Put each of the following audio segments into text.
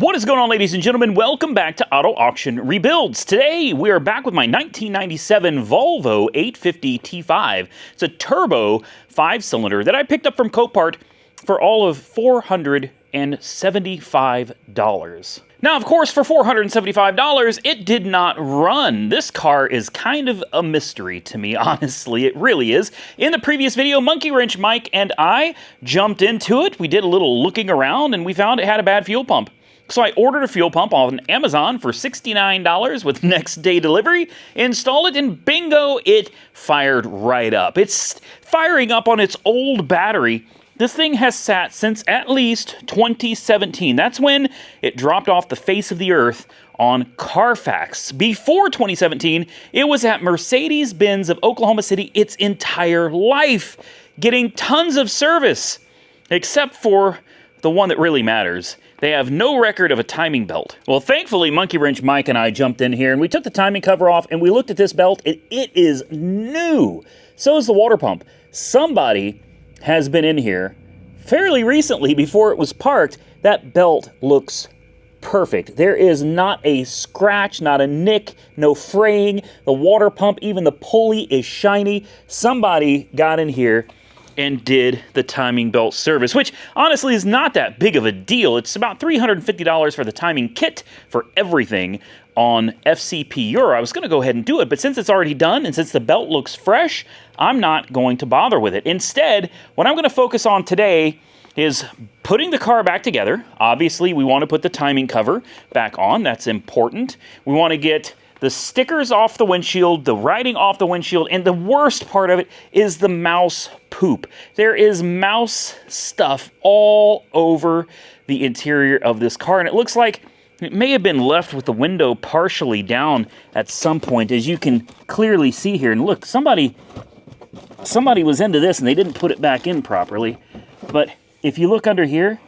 What is going on, ladies and gentlemen? Welcome back to Auto Auction Rebuilds. Today, we are back with my 1997 Volvo 850 T5. It's a turbo 5-cylinder that I picked up from Copart for all of $475. Now, of course, for $475, it did not run. This car is kind of a mystery to me, honestly. It really is. In the previous video, Monkey Wrench Mike and I jumped into it. We did a little looking around, and we found it had a bad fuel pump. So I ordered a fuel pump on Amazon for $69 with next day delivery, installed it, and bingo, it fired right up. It's firing up on its old battery. This thing has sat since at least 2017. That's when it dropped off the face of the earth on Carfax. Before 2017, it was at Mercedes-Benz of Oklahoma City its entire life, getting tons of service, except for the one that really matters. They have no record of a timing belt. Well, thankfully, Monkey Wrench Mike and I jumped in here, and we took the timing cover off, and we looked at this belt, and it is new. So is the water pump. Somebody has been in here fairly recently before it was parked. That belt looks perfect. There is not a scratch, not a nick, no fraying. The water pump, even the pulley is shiny. Somebody got in here and did the timing belt service, which honestly is not that big of a deal. It's about $350 for the timing kit for everything on FCP Euro. I was going to go ahead and do it, but since it's already done and since the belt looks fresh, I'm not going to bother with it. Instead, what I'm going to focus on today is putting the car back together. Obviously, we want to put the timing cover back on. That's important. We want to get the stickers off the windshield, the writing off the windshield, and the worst part of it is the mouse poop. There is mouse stuff all over the interior of this car, and it looks like it may have been left with the window partially down at some point, as you can clearly see here. And look, somebody was into this and they didn't put it back in properly. But if you look under here,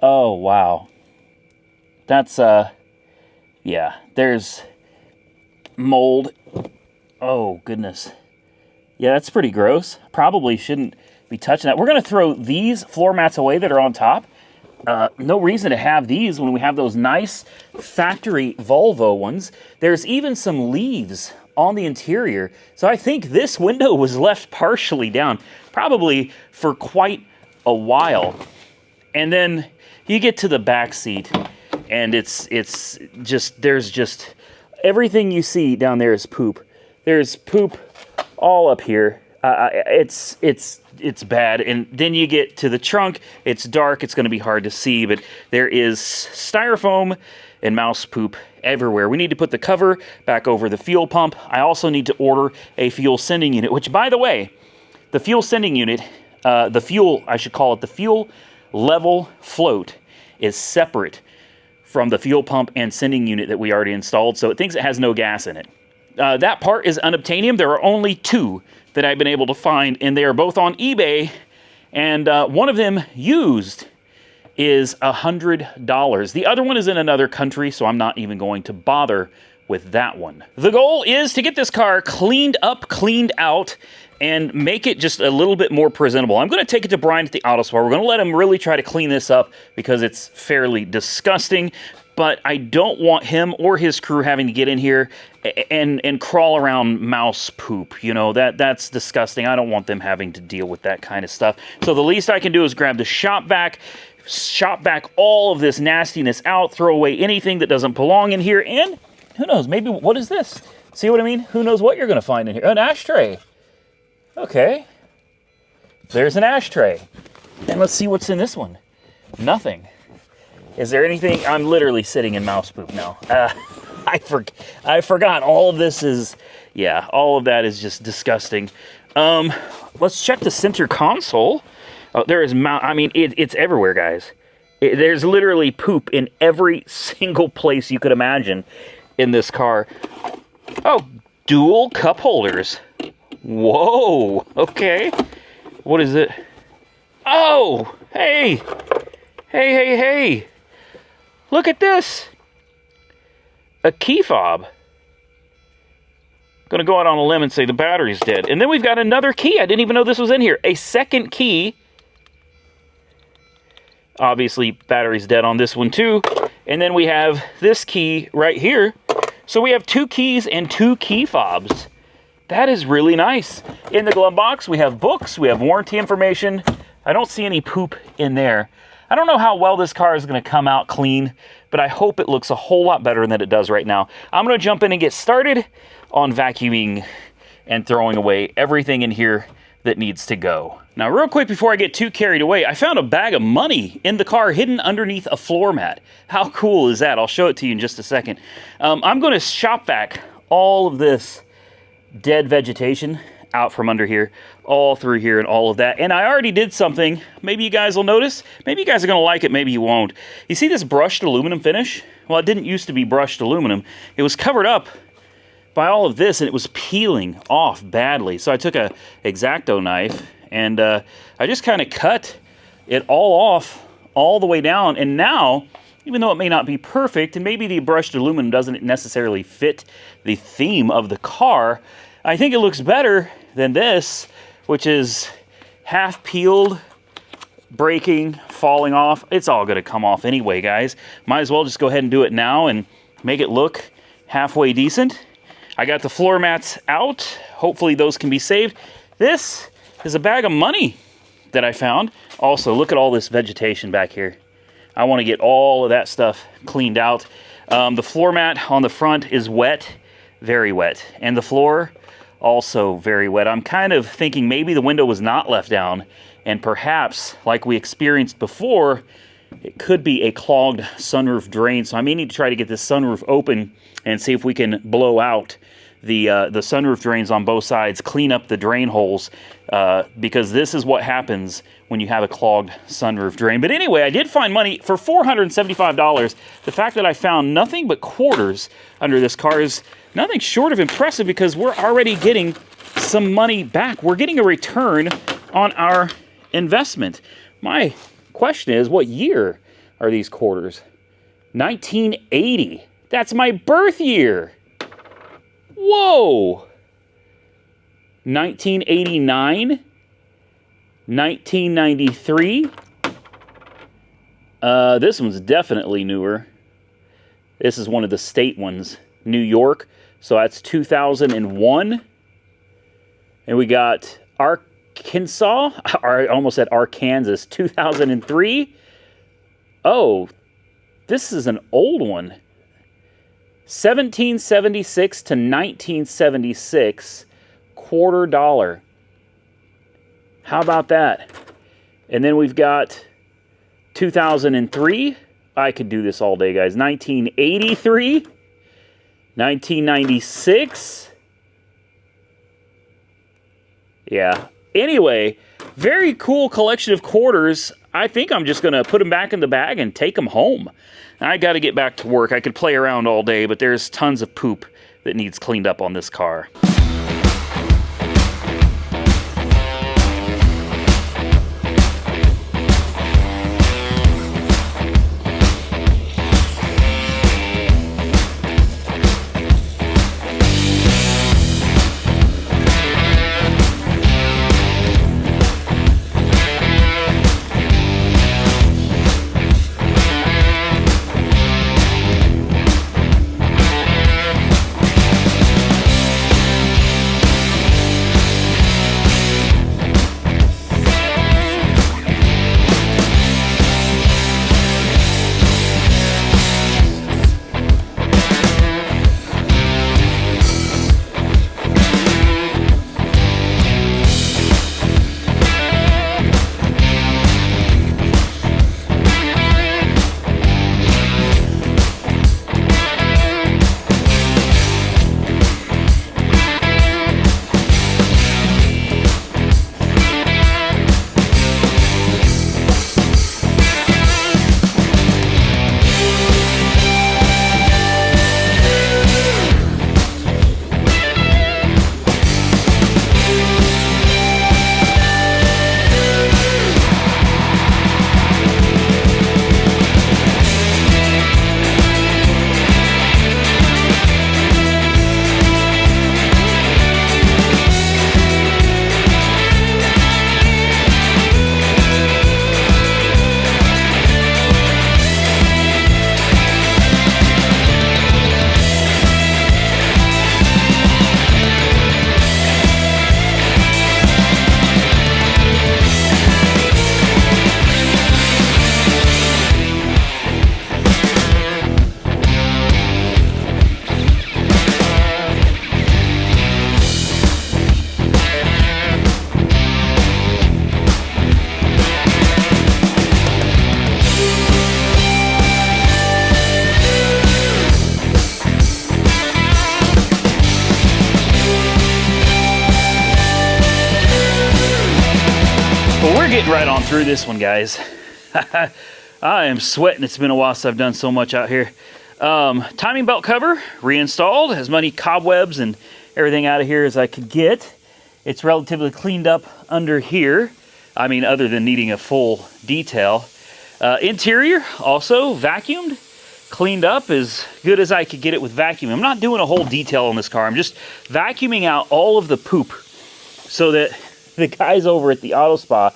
oh wow. That's yeah, there's mold. Oh goodness. Yeah, that's pretty gross. Probably shouldn't be touching that. We're going to throw these floor mats away that are on top. No reason to have these when we have those nice factory Volvo ones. There's even some leaves on the interior. So I think this window was left partially down, probably for quite a while. And then you get to the back seat, and it's just, there's just, everything you see down there is poop. There's poop all up here. It's bad. And then you get to the trunk. It's dark. It's going to be hard to see, but there is styrofoam and mouse poop everywhere. We need to put the cover back over the fuel pump. I also need to order a fuel sending unit, which, by the way, the fuel sending unit, the fuel level float is separate from the fuel pump and sending unit that we already installed, so it thinks it has no gas in it. That part is unobtainium. There are only two that I've been able to find, and they are both on eBay, and one of them used is $100. The other one is in another country, so I'm not even going to bother with that one. The goal is to get this car cleaned up, cleaned out, and make it just a little bit more presentable. I'm going to take it to Brian at the Auto Store. We're going to let him really try to clean this up because it's fairly disgusting. But I don't want him or his crew having to get in here and crawl around mouse poop. You know, that's disgusting. I don't want them having to deal with that kind of stuff. So the least I can do is grab the shop vac all of this nastiness out, throw away anything that doesn't belong in here, and who knows, maybe, what is this? See what I mean? Who knows what you're going to find in here? An ashtray. Okay. There's an ashtray. And let's see what's in this one. Nothing. Is there anything? I'm literally sitting in mouse poop now. I forgot. All of this is, yeah, all of that is just disgusting. Let's check the center console. Oh, there is, I mean, it's everywhere, guys. There's literally poop in every single place you could imagine in this car. Oh, dual cup holders. Whoa, okay. What is it? Oh, hey. Hey. Look at this. A key fob. Gonna go out on a limb and say the battery's dead. And then we've got another key. I didn't even know this was in here. A second key. Obviously, battery's dead on this one too. And then we have this key right here. So we have 2 keys and 2 key fobs. That is really nice. In the glove box, we have books, we have warranty information. I don't see any poop in there. I don't know how well this car is going to come out clean, but I hope it looks a whole lot better than it does right now. I'm going to jump in and get started on vacuuming and throwing away everything in here that needs to go. Now, real quick before I get too carried away, I found a bag of money in the car hidden underneath a floor mat. How cool is that? I'll show it to you in just a second. I'm going to shop vac all of this dead vegetation out from under here, all through here and all of that. And I already did something. Maybe you guys will notice. Maybe you guys are going to like it. Maybe you won't. You see this brushed aluminum finish? Well, it didn't used to be brushed aluminum. It was covered up by all of this, and it was peeling off badly. So I took a X-Acto knife, and I just kind of cut it all off all the way down. And now, even though it may not be perfect, and maybe the brushed aluminum doesn't necessarily fit the theme of the car, I think it looks better than this, which is half peeled, breaking, falling off. It's all going to come off anyway, guys. Might as well just go ahead and do it now and make it look halfway decent. I got the floor mats out. Hopefully those can be saved. This is a bag of money that I found. Also, look at all this vegetation back here. I want to get all of that stuff cleaned out. The floor mat on the front is wet, very wet. And the floor, also very wet. I'm kind of thinking maybe the window was not left down, and perhaps, like we experienced before, it could be a clogged sunroof drain. So I may need to try to get this sunroof open and see if we can blow out the sunroof drains on both sides, clean up the drain holes, because this is what happens when you have a clogged sunroof drain. But anyway, I did find money for $475. The fact that I found nothing but quarters under this car is nothing short of impressive, because we're already getting some money back. We're getting a return on our investment. My question is, what year are these quarters? 1980. That's my birth year. Whoa. 1989. 1993. This one's definitely newer. This is one of the state ones. New York. So that's 2001. And we got Arkansas. I almost said Arkansas. 2003. Oh, this is an old one. 1776 to 1976, $quarter. How about that? And then we've got 2003. I could do this all day, guys. 1983, 1996. Yeah. Anyway, very cool collection of quarters. I think I'm just going to put them back in the bag and take them home. I got to get back to work. I could play around all day, but there's tons of poop that needs cleaned up on this car. dig right on through this one, guys. I am sweating. It's been a while since I've done so much out here. Timing belt cover reinstalled. As many cobwebs and everything out of here as I could get. It's relatively cleaned up under here. I mean, other than needing a full detail. Interior also vacuumed, cleaned up as good as I could get it with vacuum. I'm not doing a whole detail on this car. I'm just vacuuming out all of the poop so that the guys over at the auto spa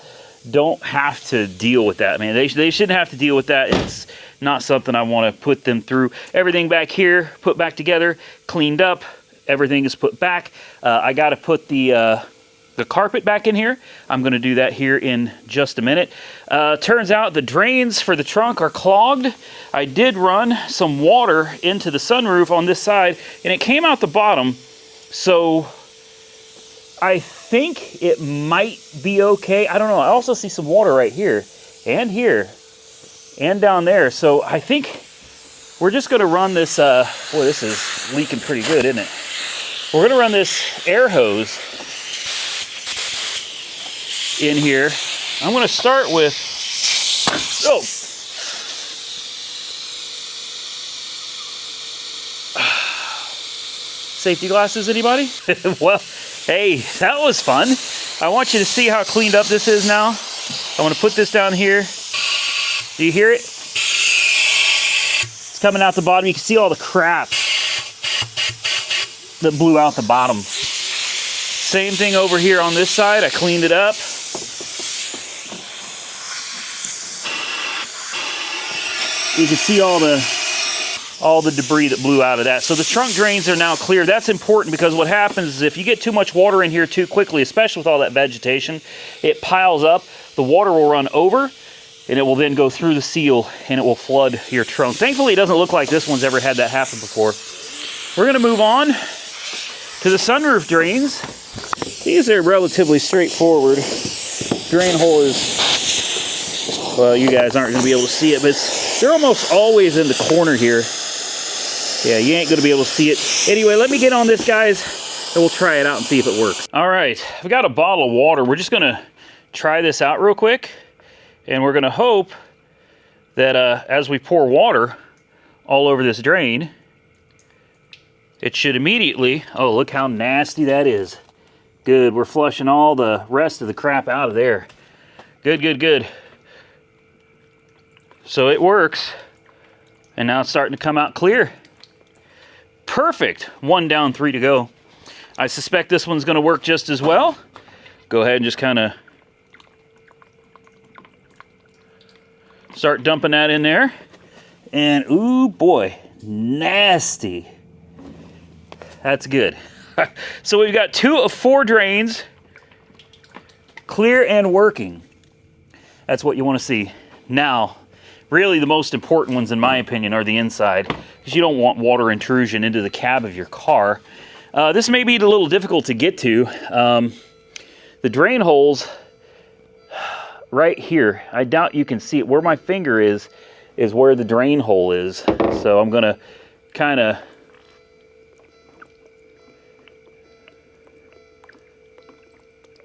don't have to deal with that, man. They shouldn't have to deal with that. It's not something I want to put them through. Everything back here, put back together, cleaned up. Everything is put back. I got to put the carpet back in here. I'm going to do that here in just a minute. Turns out the drains for the trunk are clogged. I did run some water into the sunroof on this side, and it came out the bottom. So I think it might be okay. I don't know. I also see some water right here and down there. So I think we're just going to run this. Boy, this is leaking pretty good, isn't it? We're going to run this air hose in here. I'm going to start with, oh, safety glasses, anybody? Well, hey, that was fun. I want you to see how cleaned up this is now. I'm going to put this down here. Do you hear it? It's coming out the bottom. You can see all the crap that blew out the bottom. Same thing over here on this side. I cleaned it up. You can see all the debris that blew out of that. So the trunk drains are now clear. That's important because what happens is if you get too much water in here too quickly, especially with all that vegetation, it piles up. The water will run over and it will then go through the seal and it will flood your trunk. Thankfully, it doesn't look like this one's ever had that happen before. We're going to move on to the sunroof drains. These are relatively straightforward. Drain hole is, well, you guys aren't going to be able to see it, but they're almost always in the corner here. Yeah, you ain't going to be able to see it. Anyway, let me get on this, guys, and we'll try it out and see if it works. All right, I've got a bottle of water. We're just going to try this out real quick, and we're going to hope that as we pour water all over this drain, it should immediately, oh, look how nasty that is. Good, we're flushing all the rest of the crap out of there. Good, good, good. So it works, and now it's starting to come out clear. Perfect. 1 down, 3 to go. I suspect this one's going to work just as well. Go ahead and just kind of start dumping that in there. And, ooh, boy, nasty. That's good. So we've got 2 of 4 drains, clear and working. That's what you want to see. Now, really the most important ones, in my opinion, are the inside, because you don't want water intrusion into the cab of your car. This may be a little difficult to get to. The drain holes right here, I doubt you can see it. Where my finger is where the drain hole is. So I'm going to kind of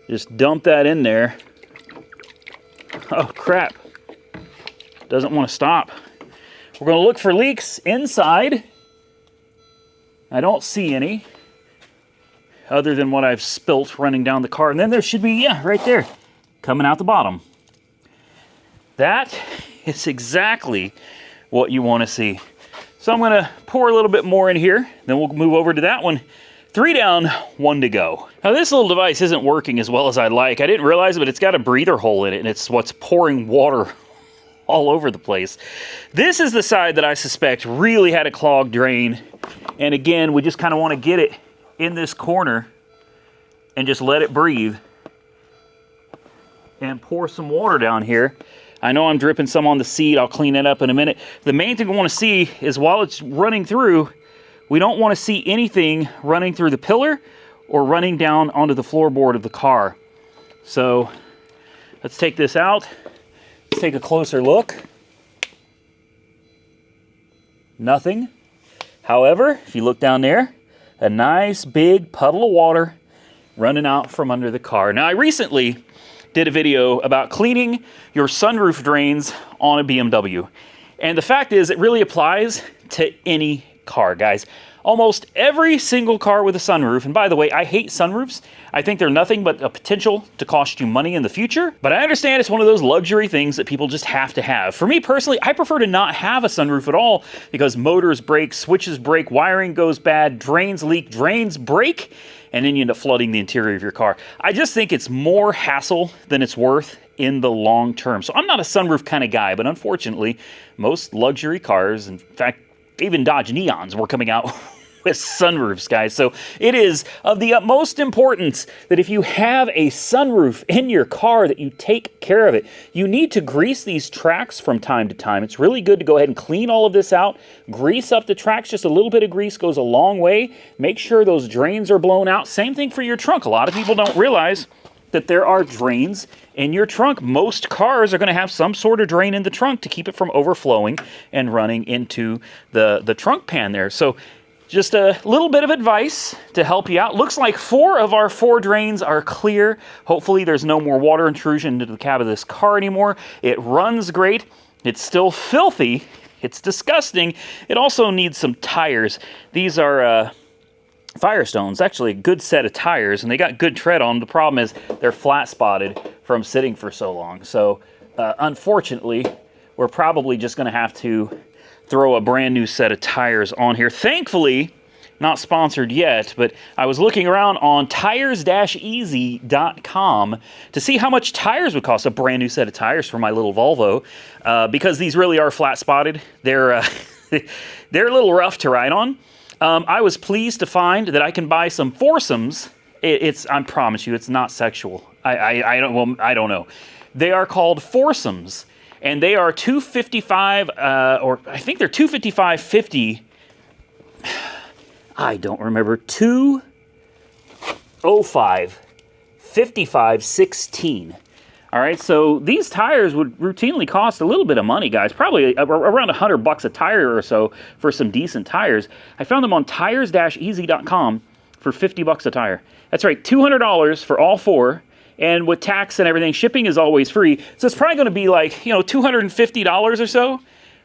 just dump that in there. Oh, crap. Doesn't want to stop. We're going to look for leaks inside. I don't see any, other than what I've spilt running down the car. And then there should be, yeah, right there, coming out the bottom. That is exactly what you want to see. So I'm going to pour a little bit more in here. Then we'll move over to that one. 3 down, 1 to go. Now this little device isn't working as well as I'd like. I didn't realize it, but it's got a breather hole in it, and it's what's pouring water all over the place. This is the side that I suspect really had a clogged drain. And again, we just kind of want to get it in this corner and just let it breathe. And pour some water down here. I know I'm dripping some on the seat. I'll clean that up in a minute. The main thing we want to see is while it's running through, we don't want to see anything running through the pillar or running down onto the floorboard of the car. So let's take this out. Let's take a closer look. Nothing. However, if you look down there, a nice big puddle of water running out from under the car. Now, I recently did a video about cleaning your sunroof drains on a BMW. And the fact is, it really applies to any car, guys. Almost every single car with a sunroof, and by the way, I hate sunroofs. I think they're nothing but a potential to cost you money in the future. But I understand it's one of those luxury things that people just have to have. For me personally, I prefer to not have a sunroof at all because motors break, switches break, wiring goes bad, drains leak, drains break, and then you end up flooding the interior of your car. I just think it's more hassle than it's worth in the long term. So I'm not a sunroof kind of guy, but unfortunately, most luxury cars, in fact, even Dodge Neons were coming out with sunroofs, guys. So it is of the utmost importance that if you have a sunroof in your car, that you take care of it. You need to grease these tracks from time to time. It's really good to go ahead and clean all of this out, grease up the tracks. Just a little bit of grease goes a long way. Make sure those drains are blown out. Same thing for your trunk. A lot of people don't realize that there are drains in your trunk. Most cars are going to have some sort of drain in the trunk to keep it from overflowing and running into the trunk pan there. So just a little bit of advice to help you out. Looks like 4 of our 4 drains are clear. Hopefully there's no more water intrusion into the cab of this car anymore. It runs great. It's still filthy. It's disgusting. It also needs some tires. These are Firestones, actually a good set of tires, and they got good tread on them. The problem is they're flat spotted from sitting for so long. So unfortunately, we're probably just going to have to throw a brand new set of tires on here. Thankfully, not sponsored yet, but I was looking around on tires-easy.com to see how much tires would cost, a brand new set of tires for my little Volvo, because these really are flat spotted. They're they're a little rough to ride on. I was pleased to find that I can buy some foursomes. I promise you, it's not sexual. I don't know. They are called foursomes, and they are $255, or I think they're $255.50. I don't remember. $205.55.16. All right, so these tires would routinely cost a little bit of money, guys. Probably around $100 a tire or so for some decent tires. I found them on tires-easy.com for $50 a tire. That's right, $200 for all 4. And with tax and everything, shipping is always free. So it's probably going to be like, $250 or so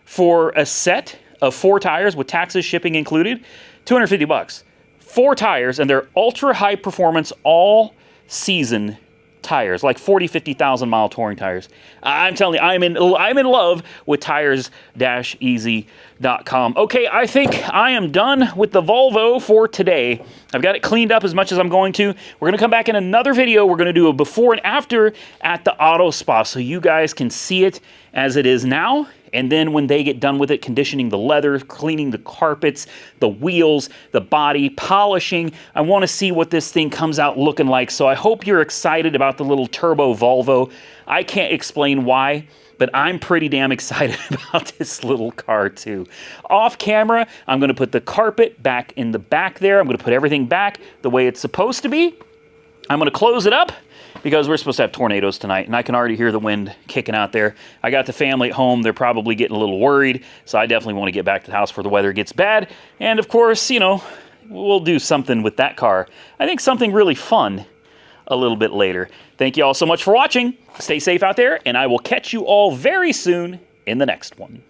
for a set of 4 tires with taxes, shipping included. $250. 4 tires, and they're ultra high performance all season tires, like 40, 50,000 mile touring tires. I'm telling you, I'm in love with tires-easy.com. Okay, I think I am done with the Volvo for today. I've got it cleaned up as much as I'm going to. We're going to come back in another video. We're going to do a before and after at the auto spa so you guys can see it as it is now. And then when they get done with it, conditioning the leather, cleaning the carpets, the wheels, the body, polishing. I want to see what this thing comes out looking like. So I hope you're excited about the little turbo Volvo. I can't explain why, but I'm pretty damn excited about this little car too. Off camera, I'm going to put the carpet back in the back there. I'm going to put everything back the way it's supposed to be. I'm going to close it up, because we're supposed to have tornadoes tonight, and I can already hear the wind kicking out there. I got the family at home. They're probably getting a little worried, so I definitely want to get back to the house before the weather gets bad. And, of course, we'll do something with that car. I think something really fun a little bit later. Thank you all so much for watching. Stay safe out there, and I will catch you all very soon in the next one.